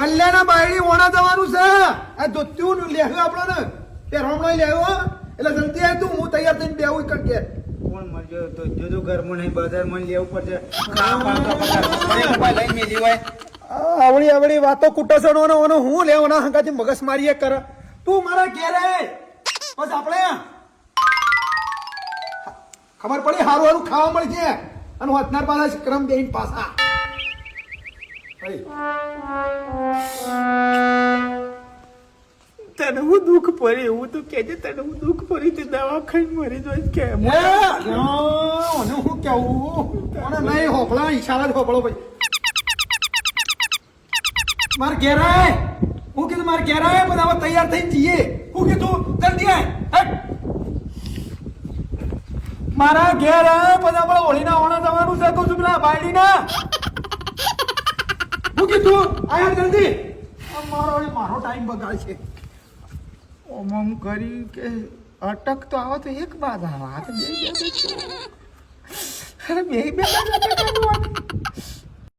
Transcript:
બલ્યાના બાયડી ઓણા જવાનું છે આ ધોત્યું લેવું આપણને તે રોમણો લેવો એટલે જલ્દી આવ તું હું તૈયાર થઈને બેવું કર કે કોણ મળ્યો તો જોજો ઘરમાં નહીં બજારમાં લેવું પડશે ખાવા પાડતો લઈને મેલી હોય આવડી આવડી વાતો કુટસણો ને ઓનો હું લેવાના હંગાથી મગજ મારીએ કર તું મારા ઘેરે બસ આપણે ખબર પડી હારું હારું ખાવા મળશે અને હોતનાર પાછા ક્રમ દેઈને પાછા તને હું દુઃખ પડી એવું તો કેજે તને હું દુઃખ પડી તે દવા ખાઈને મરી જાય કે ઓને હું કેવું ઓને નહીં હોપળા ઈશારા જ હોપળો ભાઈ માર ઘેર આય હું કીધું માર ઘેર આય પણ હવે તૈયાર થઈને જઈએ હું કીધું જલ્દી આય મારા ઘેર આય બધા આપણે હોળીના ઓણા જવાનું છે કહું છું પેલા બાયડીના હું કીધું આયા જલ્દી મારો ટાઈમ બગાડ છે ઓમ કરી કે અટક તો આવો તો એક બાદ આવા તો બે બે